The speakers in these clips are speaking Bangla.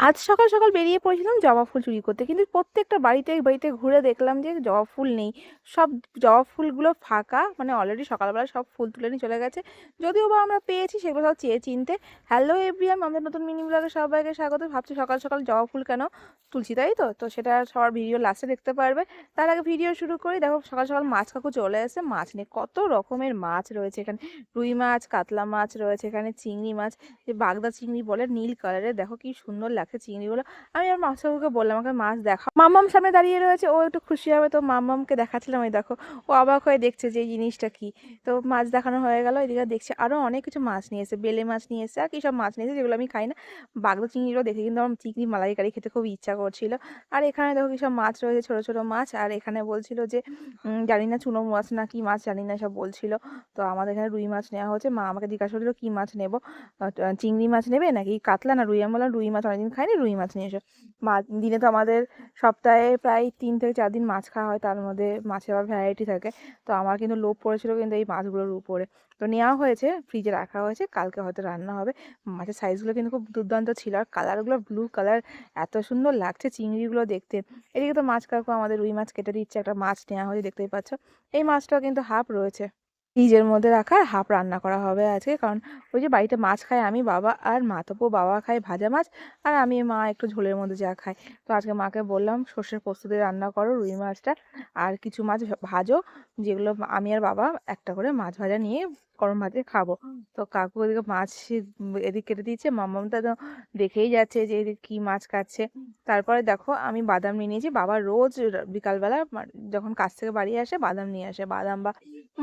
আজ সকাল সকাল বেরিয়ে পড়েছিলাম জবা ফুল চুরি করতে, কিন্তু প্রত্যেকটা বাড়িতে বাড়িতে ঘুরে দেখলাম যে জবা ফুল নেই। সব জবা ফুলগুলো ফাঁকা, মানে অলরেডি সকালবেলা সব ফুল তুলে নিয়ে চলে গেছে। যদিও বা আমরা পেয়েছি সেগুলো সব চেয়ে চিনতে। হ্যালো এভরিওয়ান, আমাদের নতুন মিনি ব্লগে সবাইকে স্বাগত। ভাবছি সকাল সকাল জবা ফুল কেন তুলছি, তাই তো তো সেটা সবার ভিডিও লাস্টে দেখতে পারবে। তার আগে ভিডিও শুরু করি। দেখো সকাল সকাল মাছ কাকু চলে এসেছে, মাছ নিয়ে কত রকমের মাছ রয়েছে এখানে। রুই মাছ, কাতলা মাছ রয়েছে এখানে, চিংড়ি মাছ, যে বাগদা চিংড়ি বলে নীল কালারের, দেখো কি সুন্দর লাগছে চিংড়িগুলো। আমি আমার মাছটাকে বললাম আমাকে মাছ দেখা, মাম্মাম সামনে দাঁড়িয়ে রয়েছে, ও একটু খুশি হবে, তো মাম্মামকে দেখাচ্ছিলাম। ওই দেখো ও অবাক হয়ে দেখছে যে এই জিনিসটা কি। তো মাছ দেখানো হয়ে গেল, এদিকে দেখছে আরো অনেক কিছু মাছ নিয়ে এসে, বেলে মাছ নিয়ে এসে আর কি সব মাছ নিয়ে এসে, যেগুলো আমি খাই না। বাগদা চিংড়িগুলো দেখে কিন্তু আমার চিংড়ি মালাইকারি খেতে খুব ইচ্ছা করছিল। আর এখানে দেখো কি সব মাছ রয়েছে, ছোট ছোট মাছ। আর এখানে বলছিল যে জানি না চুনো মাছ না কি মাছ জানি না সব বলছিল। তো আমাদের এখানে রুই মাছ নেওয়া হচ্ছে। মা আমাকে জিজ্ঞাসা করছিল কি মাছ নেবো, চিংড়ি মাছ নেবে নাকি কাতলা না রুই। আমি বললাম রুই মাছ, অনেকদিন খাইনি, রুই মাছ নিয়ে এসো। দিনে তো আমাদের সপ্তাহে প্রায় 3 থেকে 4 দিন মাছ খাওয়া হয়, তার মধ্যে মাছের আবার ভ্যারাইটি থাকে। তো আমার কিন্তু লোভ পড়েছিল কিন্তু এই মাছগুলোর উপরে। তো নেওয়া হয়েছে, ফ্রিজে রাখা হয়েছে, কালকে হয়তো রান্না হবে। মাছের সাইজগুলো কিন্তু খুব দুর্দান্ত ছিল, আর কালারগুলো ব্লু কালার, এত সুন্দর লাগছে চিংড়িগুলো দেখতে। এদিকে তো মাছ কাকু আমাদের রুই মাছ কেটে দিচ্ছে, একটা মাছ নেওয়া হয়েছে দেখতেই পাচ্ছ। এই মাছটাও কিন্তু হাফ রয়েছে, ফ্রিজের মধ্যে রাখা, আর হাফ রান্না করা হবে আজকে। কারণ ওই যে বাড়িতে মাছ খাই আমি, বাবা আর মা। তবু বাবা খায় ভাজা মাছ, আর আমি মা একটু ঝোলের মধ্যে যা খাই। তো আজকে মাকে বললাম সর্ষের পোস্ত দিয়ে রান্না করো রুই মাছটা, আর কিছু মাছ ভাজো, যেগুলো আমি আর বাবা একটা করে মাছ ভাজা নিয়ে গরম ভাতে খাবো। তো কাকু এদিকে মাছ এদিকে কেটে দিচ্ছে, মাম্মামটা তো দেখেই যাচ্ছে যে এদিকে কি মাছ কাটছে। তারপরে দেখো আমি বাদাম নিয়ে নিয়েছি। বাবা রোজ বিকালবেলা যখন কাজ থেকে বাড়ি আসে বাদাম নিয়ে আসে, বাদাম বা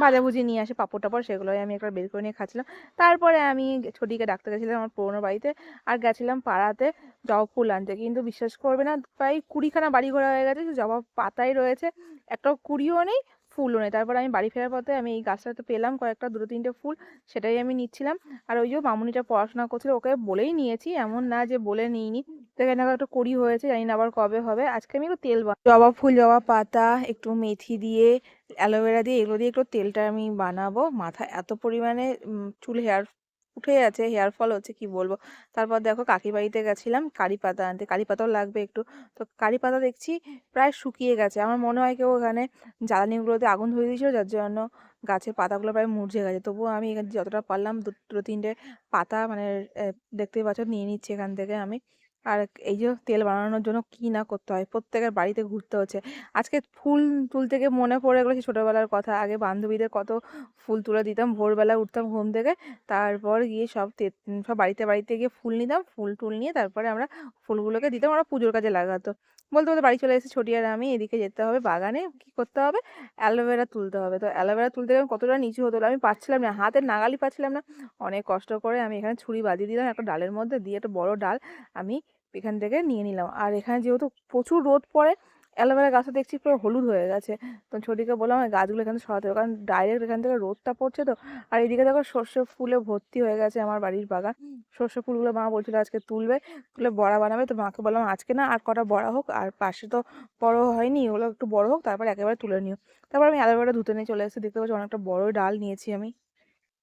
ভাজাভুজি নিয়ে আসে, পাঁপড় টাপড়, সেগুলোই আমি একবার বের করে নিয়ে খাচ্ছিলাম। তারপরে আমি ছোটিকে ডাকতে গেছিলাম আমার পুরোনো বাড়িতে, আর গেছিলাম পাড়াতে জবা ফুল আনতে। কিন্তু বিশ্বাস করবে না, প্রায় 20খানা বাড়ি ঘোরা হয়ে গেছে, জবা পাতাই রয়েছে, একটা কুড়িও নেই, ফুলও নেই। তারপর আমি বাড়ি ফেরার পথে আমি এই গাছটাতে পেলাম কয়েকটা, দুটো তিনটে ফুল, সেটাই আমি নিচ্ছিলাম। আর ওই যে মামুনিটা পড়াশোনা করছিল, ওকে বলেই নিয়েছি, এমন না যে বলে নিইনি। তো এখানে একটা কুড়ি হয়েছে, জানি না আবার কবে হবে। আজকে আমি একটু তেল জবা ফুল, জবা পাতা, একটু মেথি দিয়ে, অ্যালোভেরা দিয়ে, এগুলো দিয়ে একটু তেলটা আমি বানাবো। মাথা এত পরিমাণে চুল হেয়ার উঠে আছে, হেয়ার ফল হচ্ছে কি বলবো। তারপর দেখো কাকি বাড়িতে গেছিলাম কারি পাতা আনতে, কারি পাতাও লাগবে একটু। তো কারি পাতা দেখছি প্রায় শুকিয়ে গেছে, আমার মনে হয় কেউ ওখানে জ্বালানিগুলোতে আগুন ধরিয়ে দিয়েছিল, যার জন্য গাছের পাতাগুলো প্রায় মুরঝে গেছে। তবুও আমি এখানে যতটা পারলাম দুটো তিনটে পাতা, মানে দেখতেই পাচ্ছ নিয়ে নিচ্ছি এখান থেকে আমি। আর এই যে তেল বানানোর জন্য কি না করতে হয়, প্রত্যেকের বাড়িতে ঘুরতে হচ্ছে। আজকে ফুল তুলতে গিয়ে মনে পড়ে গেলো সেই ছোটোবেলার কথা, আগে বান্ধবীদের কত ফুল তুলে দিতাম, ভোরবেলা উঠতাম ঘুম থেকে, তারপর গিয়ে সব বাড়িতে বাড়িতে গিয়ে ফুল নিতাম, ফুল টুল নিয়ে তারপরে আমরা ফুলগুলোকে দিতাম, ওরা পুজোর কাজে লাগাতো। বলতে বলতে বাড়ি চলে এসেছি ছোটি আর আমি। এদিকে যেতে হবে বাগানে, কি করতে হবে, অ্যালোভেরা তুলতে হবে। তো অ্যালোভেরা তুলতে গেলে কতটা নিচু হতো, আমি পাচ্ছিলাম না, হাতের নাগালই পাচ্ছিলাম না। অনেক কষ্ট করে আমি এখানে ছুরি বাজিয়ে দিলাম একটা ডালের মধ্যে, দিয়ে একটা বড় ডাল আমি এখান থেকে নিয়ে নিলাম। আর এখানে যেহেতু প্রচুর রোদ পড়ে, অ্যালোভেরা গাছটা দেখছি পুরো হলুদ হয়ে গেছে। তো ছোটিকে বললাম এই গাছগুলো এখান থেকে সরাতে হবে, কারণ ডাইরেক্ট এখান থেকে রোদটা পড়ছে তো। আর এদিকে দেখো সর্ষে ফুলে ভর্তি হয়ে গেছে আমার বাড়ির বাগান। সর্ষে ফুলগুলো মা বলছিল আজকে তুলবে, তুলে বড়া বানাবে। তো মাকে বললাম আজকে না, আর কটা বড়া হোক, আর পাশে তো বড় হয়নি, ওগুলো একটু বড় হোক, তারপর একেবারে তুলে নিও। তারপর আমি অ্যালোভেরা ধুতে নিয়ে চলে এসেছি, দেখতে পাচ্ছি অনেকটা বড় ডাল নিয়েছি আমি।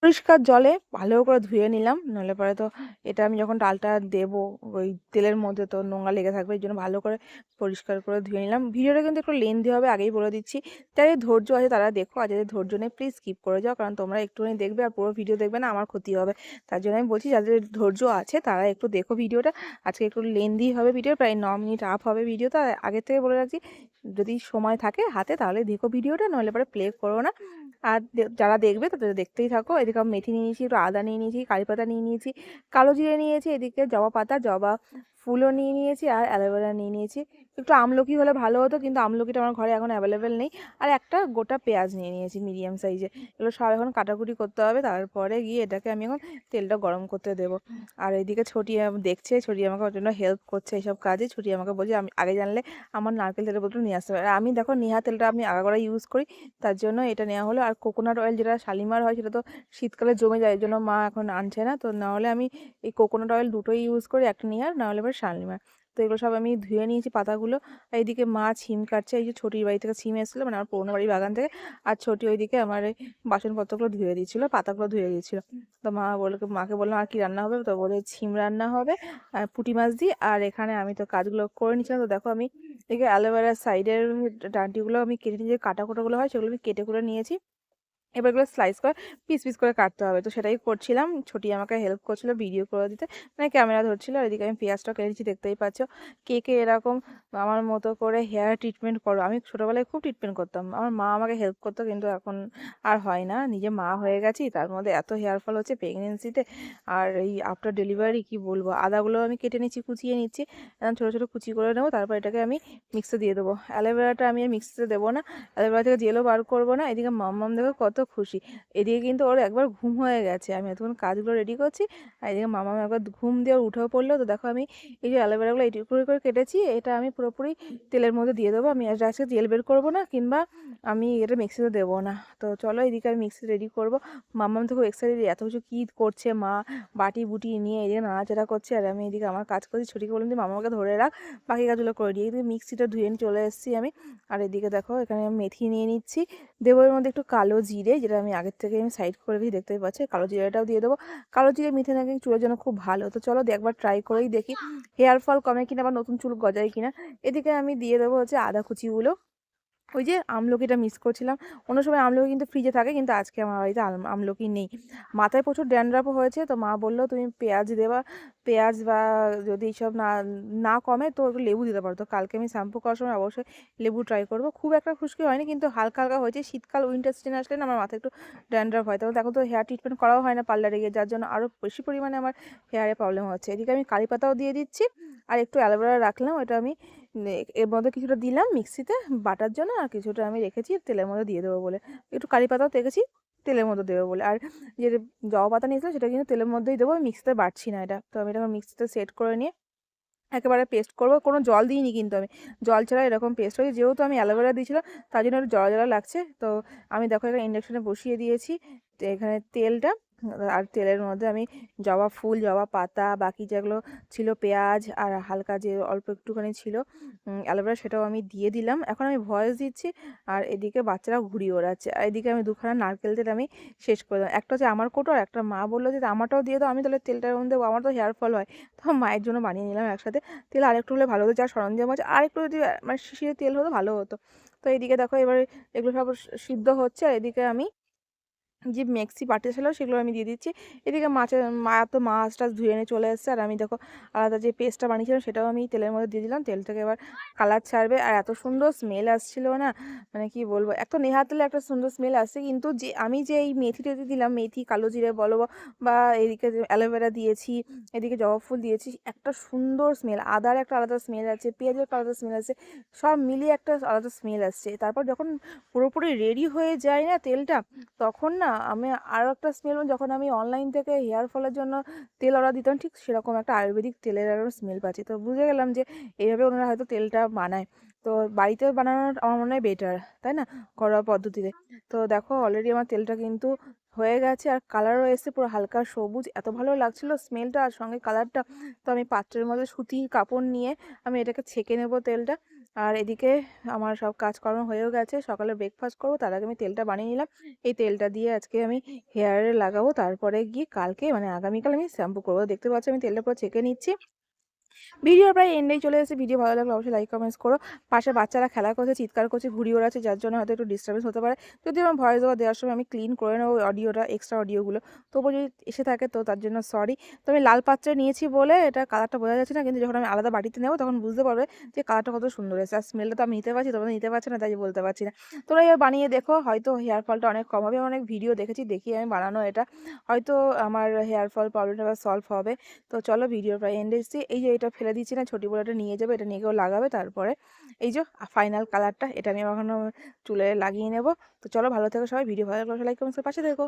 পরিষ্কার জলে ভালো করে ধুয়ে নিলাম, নইলে পরে তো এটা আমি যখন ডালটা দেবো ওই তেলের মধ্যে তো নোংরা লেগে থাকবে, এই জন্য ভালো করে পরিষ্কার করে ধুয়ে নিলাম। ভিডিওটা কিন্তু একটু লেন্থি হবে, আগেই বলে দিচ্ছি। যাদের ধৈর্য আছে তারা দেখো, আর যাদের ধৈর্য নেই প্লিজ স্কিপ করে যাও, কারণ তোমরা একটুখানি দেখবে আর পুরো ভিডিও দেখবে না, আমার ক্ষতি হবে। তার জন্য আমি বলছি যাদের ধৈর্য আছে তারা একটু দেখো ভিডিওটা। আজকে একটু লেন্থি হবে ভিডিও, প্রায় 9 মিনিট আপ হবে ভিডিওটা। আগের থেকে বলে রাখছি, যদি সময় থাকে হাতে তাহলে দেখো ভিডিওটা, নইলে পরে প্লে করো না। আর যারা দেখবে তাদের দেখতেই থাকো। এদিকে আমি মেথি নিয়ে নিয়েছি, একটু আদা নিয়ে নিয়েছি, কারি পাতা নিয়ে নিয়েছি, কালো জিরে নিয়েছি, এদিকে জবা পাতা, জবা ফুলও নিয়ে নিয়েছি, আর অ্যালোভেরা নিয়ে নিয়েছি। একটু আমলকি হলে ভালো হতো, কিন্তু আমলকিটা আমার ঘরে এখন অ্যাভেলেবেল নেই। আর একটা গোটা পেঁয়াজ নিয়ে নিয়েছি মিডিয়াম সাইজে। এগুলো সব এখন কাটাকুটি করতে হবে, তারপরে গিয়ে এটাকে আমি এখন তেলটা গরম করতে দেবো। আর এইদিকে ছোটি দেখছে, ছোটি আমাকে ওর জন্য হেল্প করছে এইসব কাজে। ছোটি আমাকে বলছে আমি আগে জানলে আমার নারকেল তেলের বোতল নিয়ে আসতে হবে। আর আমি দেখো নেহা তেলটা আমি আগাগোড়া ইউজ করি, তার জন্য এটা নেওয়া হলো। আর কোকোনাট অয়েল যেটা শালিমার হয় সেটা তো শীতকালে জমে যায়, এর জন্য মা এখন আনছে না। তো নাহলে আমি এই কোকোনাট অয়েল দুটোই ইউজ করি, একটা নিয়ে আর নাহলে এবার শালিমার। তো এগুলো সব আমি ধুয়ে নিয়েছি পাতাগুলো। আর এইদিকে মা ছিম কাটছে, এই যে ছোটির বাড়ি থেকে ছিম এসেছিলো, মানে আমার পুরোনো বাড়ির বাগান থেকে। আর ছোটি ওইদিকে আমার এই বাসনপত্রগুলো ধুয়ে দিচ্ছিলো, পাতাগুলো ধুয়ে দিচ্ছিলো। তো মাকে বললাম আর কি রান্না হবে, তো বলে ছিম রান্না হবে আর পুঁটি মাছ দিয়ে। আর এখানে আমি তো কাজগুলো করে নিচ্ছিলাম। তো দেখো আমি এদিকে অ্যালোভেরার সাইডের ডাঁটিগুলো আমি কেটে নিয়ে, যে কাটা কোটাগুলো হয় সেগুলো আমি কেটে করে নিয়েছি। এবার এগুলো স্লাইস করে পিস পিস করে কাটতে হবে, তো সেটাই করছিলাম। ছোটি আমাকে হেল্প করছিল ভিডিও করে দিতে, মানে ক্যামেরা ধরছিল। আর এদিকে আমি পেঁয়াজটা কেটেছি, দেখতেই পাচ্ছ। কে কে এরকম আমার মতো করে হেয়ার ট্রিটমেন্ট করো? আমি ছোটোবেলায় খুব ট্রিটমেন্ট করতাম, আমার মা আমাকে হেল্প করতো, কিন্তু এখন আর হয় না। নিজে মা হয়ে গেছি, তার মধ্যে এত হেয়ার ফল হচ্ছে প্রেগনেন্সিতে আর এই আফটার ডেলিভারি, কি বলবো। আদাগুলো আমি কেটে নিচ্ছি, কুচিয়ে নিচ্ছি, এখন ছোটো ছোটো কুচি করে নেবো। তারপর এটাকে আমি মিক্সে দিয়ে দেবো। অ্যালোভেরাটা আমি আর মিক্সিতে দেবো না, অ্যালোভেরা থেকে জেলও বার করবো না। এদিকে মাম্মাম দেখো কত খুশি, এদিকে কিন্তু ওর একবার ঘুম হয়ে গেছে, আমি এতক্ষণ কাজগুলো রেডি করছি। আর এদিকে মাম্মাম একবার ঘুম দিয়ে উঠেও পড়লো। তো দেখো আমি এই যে অ্যালোভেরাগুলো এই টুকরো করে কেটেছি, এটা আমি পুরোপুরি তেলের মধ্যে দিয়ে দেবো। আমি আজকে তেল বের করবো না, কিংবা আমি এটা মিক্সিতে দেবো না। তো চলো এদিকে আমি মিক্সি রেডি করবো। মাম্মাম তো খুব এক্সাইটেড, এত কিছু কী করছে মা, বাটি বুটি নিয়ে এদিকে নাড়াচাড়া করছে, আর আমি এদিকে আমার কাজ করছি। ছুটিকে বললাম যে মামাকে ধরে রাখ, বাকি কাজগুলো করে দিই। এদিকে মিক্সিটা ধুয়ে নিয়ে চলে এসেছি আমি। আর এদিকে দেখো এখানে আমি মেথি নিয়ে নিচ্ছি, দেবো এর মধ্যে একটু কালো জিরে, যেটা আমি আগের থেকে আমি সাইড করে রেখেছি, দেখতেই পাচ্ছি। কালো জিরেটাও দিয়ে দেবো। কালো জিরে মেথি নাকি চুলের জন্য খুব ভালো। তো চলো একবার ট্রাই করেই দেখি হেয়ার ফল কমে কিনা বা নতুন চুল গজায় কিনা। এদিকে আমি দিয়ে দেবো হচ্ছে আদা কুচিগুলো। ওই যে আমলকিটা মিস করছিলাম, অন্য সময় আমলকি কিন্তু ফ্রিজে থাকে, কিন্তু আজকে আমার বাড়িতে আমলকি নেই। মাথায় প্রচুর ড্যান্ড্রাফও হয়েছে, তো মা বললো তুমি পেঁয়াজ দেবা, পেঁয়াজ বা যদি এইসব না না কমে তো একটু লেবু দিতে পারো। তো কালকে আমি শ্যাম্পু করার সময় অবশ্যই লেবু ট্রাই করবো। খুব একটা খুশকি হয়নি, কিন্তু হালকা হালকা হয়েছে। শীতকাল উইন্টার সিজন আসলে না আমার মাথায় একটু ড্যান্ড্রাফ হয়, তখন এখন তো হেয়ার ট্রিটমেন্ট করাও হয় না পার্লারে গিয়ে, যার জন্য আরও বেশি পরিমাণে আমার হেয়ারে প্রবলেম হচ্ছে। এদিকে আমি কারি পাতাও দিয়ে দিচ্ছি, আর একটু অ্যালোভেরা রাখলাম, এটা আমি এর মধ্যে কিছুটা দিলাম মিক্সিতে বাটার জন্য, আর কিছুটা আমি রেখেছি তেলের মধ্যে দিয়ে দেবো বলে। একটু কারি পাতাও রেখেছি তেলের মধ্যে দেবো বলে। আর যে জবা পাতা নিয়েছিলাম সেটা কিন্তু তেলের মধ্যেই দেবো, মিক্সিতে বাটছি না এটা। তো আমি এটা মিক্সিতে সেট করে নিয়ে একেবারে পেস্ট করবো। কোনো জল দিইনি কিন্তু আমি, জল ছাড়া এরকম পেস্ট হয়েছে। যেহেতু আমি অ্যালোভেরা দিয়েছিলাম তার জন্য একটু জলা জলা লাগছে। তো আমি দেখো এখানে ইন্ডাকশনে বসিয়ে দিয়েছি, তো এখানে তেলটা। আর তেলের মধ্যে আমি জবা ফুল, জবা পাতা, বাকি যেগুলো ছিল পেঁয়াজ, আর হালকা যে অল্প একটুখানি ছিল অ্যালোভেরা, সেটাও আমি দিয়ে দিলাম। এখন আমি ভয়েস দিচ্ছি, আর এদিকে বাচ্চারা ঘুড়ি ওড়াচ্ছে। আর এদিকে আমি দুখানা নারকেল তেল আমি শেষ করে দিলাম। একটা হচ্ছে আমার কোটো, আর একটা মা বললো যে আমারটাও দিয়ে দাও, আমি তাহলে তেলটার মধ্যে আমার তো হেয়ার ফল হয়। তো মায়ের জন্য বানিয়ে নিলাম একসাথে। তেল আরেকটু হলে ভালো হতো, যা সরঞ্জাম আছে আরেকটু যদি মানে শিশিরে তেল হতো ভালো হতো। তো এইদিকে দেখো এবার এগুলো সব সিদ্ধ হচ্ছে, আর এদিকে আমি যে মেক্সি পাঠিয়ে ছিল সেগুলো আমি দিয়ে দিচ্ছি। এদিকে মা তো মাছ টাছ ধুয়ে এনে চলে এসেছে, আর আমি দেখো আলাদা যে পেস্টটা বানিয়েছিলাম সেটাও আমি তেলের মধ্যে দিয়ে দিলাম। তেল থেকে এবার কালার ছাড়বে, আর এত সুন্দর স্মেল আসছিল না, মানে কি বলবো। একটা নেহাত তেলে একটা সুন্দর স্মেল আসছে, কিন্তু যে আমি যে এই মেথি টেথি দিলাম, মেথি কালো জিরে বলো বা এদিকে যে অ্যালোভেরা দিয়েছি, এদিকে জবা ফুল দিয়েছি, একটা সুন্দর স্মেল, আদার একটা আলাদা স্মেল আছে, পেঁয়াজের একটা আলাদা স্মেল আছে, সব মিলিয়ে একটা আলাদা স্মেল আসছে। তারপর যখন পুরোপুরি রেডি হয়ে যায় না তেলটা, তখন না আমি আরও একটা স্মেল, যখন আমি অনলাইন থেকে হেয়ার ফলের জন্য তেল অর্ডার দিতাম, ঠিক সেরকম একটা আয়ুর্বেদিক তেলের একটা স্মেল পাচ্ছি। তো বুঝে গেলাম যে এইভাবে ওনারা হয়তো তেলটা বানায়। তো বাড়িতে বানানোর আমার মনে হয় বেটার, তাই না, ঘরোয়া পদ্ধতিতে। তো দেখো অলরেডি আমার তেলটা কিন্তু হয়ে গেছে, আর কালারও এসেছে পুরো হালকা সবুজ, এত ভালো লাগছিল স্মেলটা আর সঙ্গে কালারটা। তো আমি পাত্রের মধ্যে সুতির কাপড় নিয়ে আমি এটাকে ছেঁকে নেব তেলটা। আর এদিকে আমার সব কাজকর্ম হয়েও গেছে, সকালে ব্রেকফাস্ট করবো, তার আগে আমি তেলটা বানিয়ে নিলাম। এই তেলটা দিয়ে আজকে আমি হেয়ারে লাগাবো, তারপরে গিয়ে কালকে মানে আগামীকাল আমি শ্যাম্পু করবো। দেখতে পাচ্ছি আমি তেলটা পুরো ছেঁকে নিচ্ছি। ভিডিও প্রায় এন্ডেই চলে এসেছে। ভিডিও ভালো লাগলে অবশ্যই লাইক কমেন্টস করো। পাশে বাচ্চারা খেলা করছে, চিৎকার করছে, ঘুড়ি ওড়াচ্ছে, যার জন্য হয়তো একটু ডিস্টার্বেন্স হতে পারে। যদি আমার ভয়েস ওভার দেওয়ার সময় আমি ক্লিন করে নেবো অডিওটা, এক্সট্রা অডিওগুলো, তবু যদি এসে থাকে তো তার জন্য সরি। তো আমি লাল পাত্রে নিয়েছি বলে এটা কালারটা বোঝা যাচ্ছে না, কিন্তু যখন আমি আলাদা বাটিতে নেবো তখন বুঝতে পারবে যে কালারটা কত সুন্দর এসেছে। আর স্মেলটা তো আমি নিতে পারছি, তোমরা নিতে পারছি না, তাই বলতে পারছি না। তোমরা এবার বানিয়ে দেখো, হয়তো হেয়ার ফলটা অনেক কম হবে। আমি অনেক ভিডিও দেখেছি, দেখি আমি বানানো এটা, হয়তো আমার হেয়ার ফল প্রবলেমটা এবার সলভ হবে। তো চলো ভিডিও প্রায় এন্ড এসেছি। এই যে এটা ফেলে দিচ্ছি না, ছোটি বলে এটা নিয়ে যাবে, এটা নিয়ে গিয়েও লাগাবে। তারপরে এই যে ফাইনাল কালারটা, এটা আমি এখনো চুলে লাগিয়ে নেব। তো চলো ভালো থেকো সবাই, ভিডিও ভালো লাগলে লাইক কমেন্টস করে পাশে থেকো।